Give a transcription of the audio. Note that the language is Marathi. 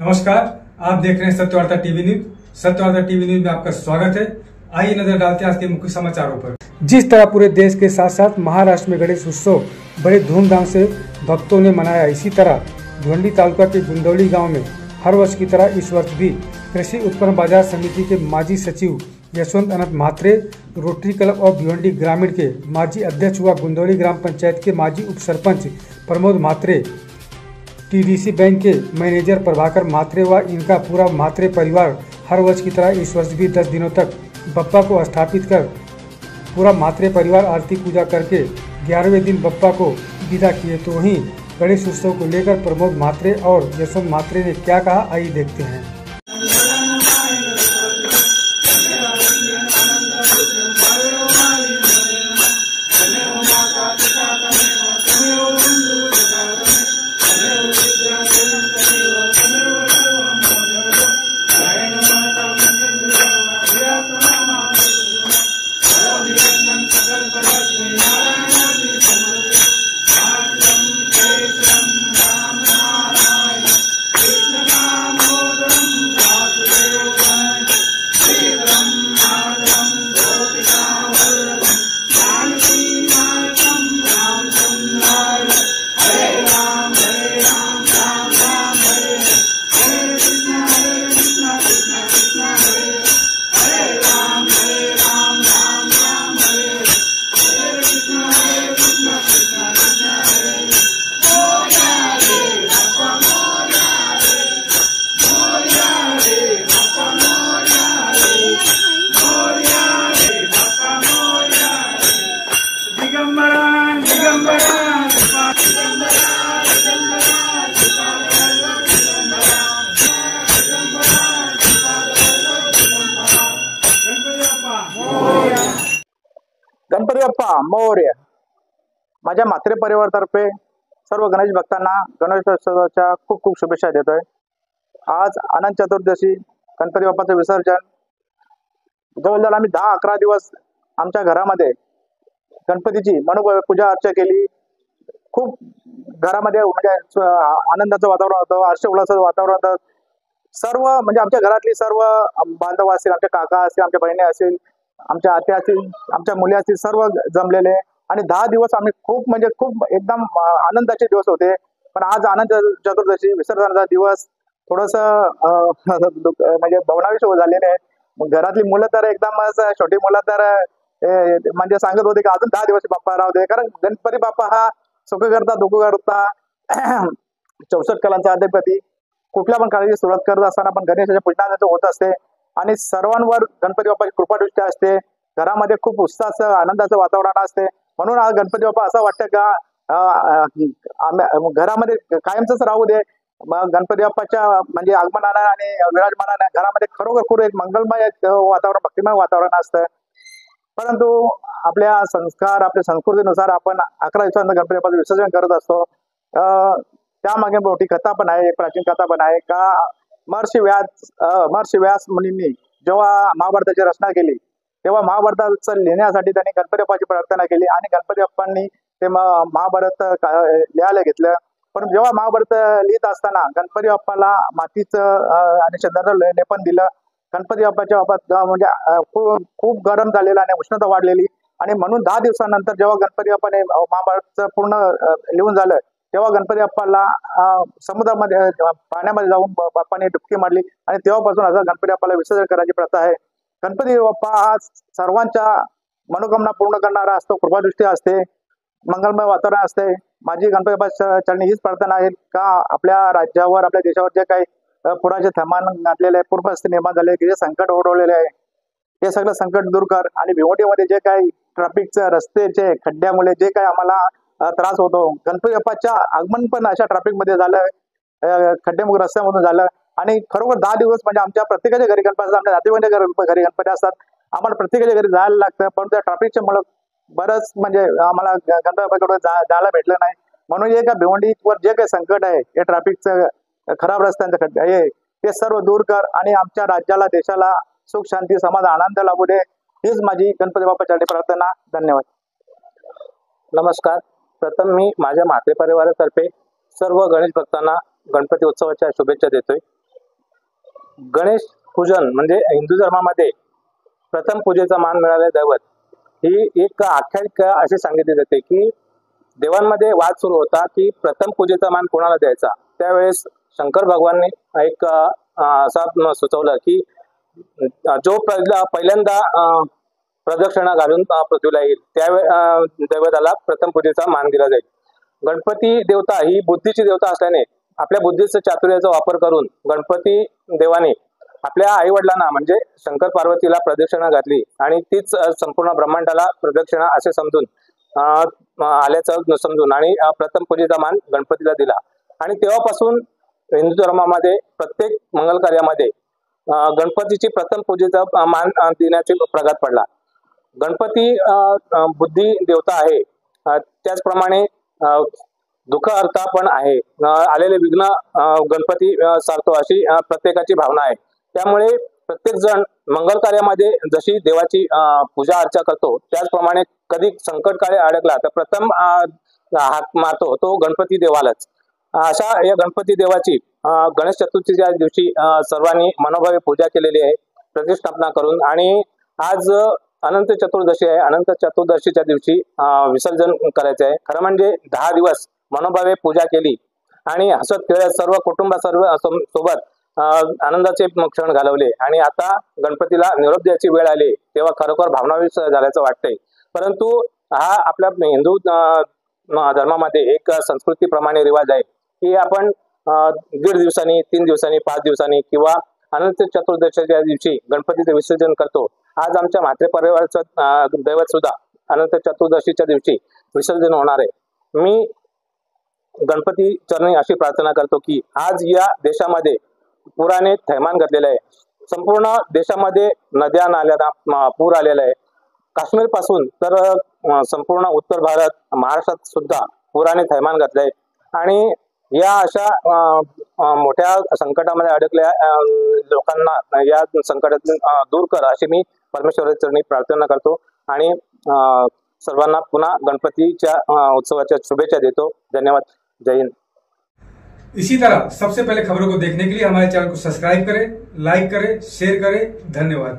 नमस्कार, आप देख रहे हैं Satyavarta TV news. Satyavarta TV news में आपका स्वागत है। आइए नजर डालते हैं आज के मुख्य समाचारों पर। जिस तरह पूरे देश के साथ साथ महाराष्ट्र में गणेश उत्सव बड़े धूमधाम से भक्तों ने मनाया, इसी तरह भिवंडी तालुका के गुंदौली गांव में हर वर्ष की तरह इस वर्ष भी कृषि उत्पन्न बाजार समिति के माजी सचिव Yashwant Anant Mhatre, Rotary Club of Bhiwandi Gramin के माजी अध्यक्ष व गुंदौली ग्राम पंचायत के माजी उप सरपंच प्रमोद म्हात्रे, टीडीसी बैंक के मैनेजर प्रभाकर म्हात्रे व इनका पूरा म्हात्रे परिवार हर वर्ष की तरह इस वर्ष भी 10 दिनों तक बप्पा को स्थापित कर पूरा म्हात्रे परिवार आरती पूजा करके 11वें दिन बप्पा को विदा किए। तो वहीं गणेश उत्सव को लेकर प्रमोद म्हात्रे और यशवंत म्हात्रे ने क्या कहा, आइए देखते हैं। गणपती बाप्पा मोरया। माझ्या म्हात्रे परिवारातर्फे सर्व गणेश भक्तांना गणेशोत्सवाच्या खूप खूप शुभेच्छा देतोय। आज अनंत चतुर्दशी गणपती बाप्पाचं विसर्जन जवळजवळ आम्ही 10-11 दिवस आमच्या घरामध्ये गणपतीची मनोभावे पूजा अर्चा केली। खूप घरामध्ये म्हणजे आनंदाचं वातावरण होतं, हर्ष उल्हासाचं वातावरण होतं। सर्व म्हणजे आमच्या घरातली सर्व बांधव असतील, आमचे काका असतील, आमच्या बहिणी असतील, आमच्या आत्या असतील, आमच्या मुली असतील, सर्व जमलेले आणि 10 दिवस आम्ही खूप म्हणजे खूप एकदम आनंदाचे दिवस होते। पण आज अनंत चतुर्दशी विसर्जनाचा दिवस थोडस म्हणजे भावनाविष झालेले आहे। घरातली मुलं तर एकदम छोटी मुलं तर म्हणजे सांगत होते की अजून 10 दिवस बाप्पा राहू दे, कारण गणपती बाप्पा हा सुख करता दुःख करता 64 कलांचा अधिपती। कुठल्या पण कार्याची सुरुवात करत असताना पण गणेशाच्या पूजनाचं होत असते आणि सर्वांवर गणपती बाप्पाची कृपादृष्टी असते। घरामध्ये खूप उत्साहाचं आनंदाचं वातावरण असते। म्हणून आज गणपती बाप्पा असं वाटतं का घरामध्ये कायमच राहू दे। गणपती बाप्पाच्या म्हणजे आगमनाने आणि विराजमानाने घरामध्ये खरोखर एक मंगलमय वातावरण, भक्तिमय वातावरण असतं। परंतु आपल्या संस्कार, आपल्या संस्कृतीनुसार आपण 11 दिवसांत गणपती बाप्पाचं विसर्जन करत असतो। त्यामागे मोठी कथा पण आहे, प्राचीन कथा पण आहे का महर्षी व्यास मुनींनी जेव्हा महाभारताची रचना केली तेव्हा महाभारताचं लिहिण्यासाठी त्यांनी गणपती बाप्पाची प्रार्थना केली आणि गणपती बाप्पांनी ते महाभारत लिहायला घेतलं। पण जेव्हा महाभारत लिहित असताना गणपती बाप्पाला मातीचं आणि चंदनाचं लेपन दिलं। गणपती बाप्पाच्या बाबत म्हणजे खूप गरम झालेला आणि उष्णता वाढलेली आणि म्हणून 10 दिवसानंतर जेव्हा गणपती बाप्पाने महाभारतचं पूर्ण लिहून झालं तेव्हा गणपती बाप्पाला समुद्रामध्ये पाण्यामध्ये जाऊन बाप्पाने डुबकी मारली आणि तेव्हापासून असं गणपती बाप्पाला विसर्जन करायची प्रथा आहे। गणपती बाप्पा हा सर्वांच्या मनोकामना पूर्ण करणारा असतो, कृपादृष्टी असते, मंगलमय वातावरण असते। माझी गणपती बाप्पा चरणी हीच प्रार्थना आहे का आपल्या राज्यावर, आपल्या देशावर जे काही पुराचे थैमान घातलेले आहे, पूरपरिस्थिती निर्माण झाले, जे संकट ओढवलेले आहे ते सगळं संकट दूर कर आणि भिवंडीमध्ये जे काही ट्रॅफिकचे रस्त्याचे खड्ड्यामुळे जे काही आम्हाला त्रास होतो, गणपती बाप्पाच्या आगमन पण अशा ट्रॅफिक मध्ये झालं, खड्डेमुक्त रस्त्यामधून झालं आणि खरोखर 10 दिवस म्हणजे आमच्या प्रत्येकाच्या घरी गणपती असतात, आमच्या नातेवाईकांच्या घरी गणपती असतात, आम्हाला प्रत्येकाच्या घरी जायला लागतं। पण त्या ट्रॅफिकच्या मुळे बरंच म्हणजे आम्हाला गणपती बाप्पाकडे जायला भेटलं नाही। म्हणून हे का भिवंडीवर जे काही संकट आहे, हे ट्रॅफिकचं खराब रस्त्यांचं खड्डे आहे ते सर्व दूर कर आणि आमच्या राज्याला, देशाला सुख शांती समाधान आनंद लाभू दे, हीच माझी गणपती बाप्पाच्या प्रार्थना। धन्यवाद। नमस्कार। प्रथम मी माझ्या म्हात्रे परिवारातर्फे सर्व गणेश भक्तांना गणपती उत्सवाच्या शुभेच्छा देतोय। गणेश पूजन म्हणजे हिंदू धर्मामध्ये प्रथम पूजेचा मान मिळालेले दैवत ही एक आख्यायिका अशी सांगितली जाते की देवांमध्ये वाद सुरू होता की प्रथम पूजेचा मान कोणाला द्यायचा। त्यावेळेस शंकर भगवानने एक असा सुचवलं की जो पहिल्यांदा प्रदक्षिणा घालून पृथ्वीला येईल त्या दैवताला प्रथम पूजेचा मान दिला जाईल। गणपती देवता ही बुद्धीची देवता असल्याने आपल्या बुद्धीचं चातुर्याचा वापर करून गणपती देवाने आपल्या आई वडिलांना म्हणजे शंकर पार्वतीला प्रदक्षिणा घातली आणि तीच संपूर्ण ब्रह्मांडाला प्रदक्षिणा असे समजून आल्याचं समजून आणि प्रथम पूजेचा मान गणपतीला दिला। आणि तेव्हापासून हिंदू धर्मामध्ये प्रत्येक मंगल कार्यामध्ये गणपतीची प्रथम पूजेचा मान देण्याचे प्रघात पडला। गणपती बुद्धी देवता आहे, त्याचप्रमाणे दुःख हर्ता पण आहे। आलेले विघ्न गणपती सारतो अशी प्रत्येकाची भावना आहे। त्यामुळे प्रत्येक जण मंगल कार्यामध्ये जशी देवाची पूजा अर्चा करतो त्याचप्रमाणे कधी संकट काळी अडकला तर प्रथम हाक मारतो तो गणपती देवालाच। अशा या गणपती देवाची गणेश चतुर्थीच्या दिवशी सर्वांनी मनोभावे पूजा केलेली आहे प्रतिष्ठापना करून। आणि आज अनंत चतुर्दशी आहे। अनंत चतुर्दशीच्या दिवशी विसर्जन करायचे आहे। खरं म्हणजे 10 दिवस मनोभावे पूजा केली आणि हसत खेळत सर्व सोबत आनंदाचे क्षण घालवले आणि आता गणपतीला निरोप द्यायची वेळ आली तेव्हा खरोखर भावनाविस झाल्याचं वाटतंय। परंतु हा आपल्या हिंदू धर्मामध्ये एक संस्कृतीप्रमाणे रिवाज आहे की आपण 1.5 दिवसांनी 3 दिवसांनी 5 दिवसांनी किंवा अनंत चतुर्दशीच्या दिवशी गणपतीचे विसर्जन करतो। आज आमच्या म्हात्रे परिवाराचं दैवत सुद्धा अनंत चतुर्दशीच्या दिवशी विसर्जन होणार आहे। मी गणपती चरणी अशी प्रार्थना करतो की आज या देशामध्ये पुराने थैमान घातलेलं आहे। संपूर्ण देशामध्ये नद्या नाल्यांना पूर आलेला आहे। काश्मीर पासून तर संपूर्ण उत्तर भारत महाराष्ट्रात सुद्धा पुराने थैमान घातले आहे आणि या अशा मोठ्या संकटामध्ये अडकल्या लोकांना या संकटातून दूर कर अशी मी परमेश्वराच्या चरणी प्रार्थना करतो आणि सर्वांना पुन्हा गणपतीच्या उत्सवाच्या शुभेच्छा देतो। धन्यवाद। जय हिंद। इसी तरह सबसे पहले खबरों को देखने के लिए हमारे चैनल को सब्सक्राइब करें, लाइक करें, शेयर करें। धन्यवाद।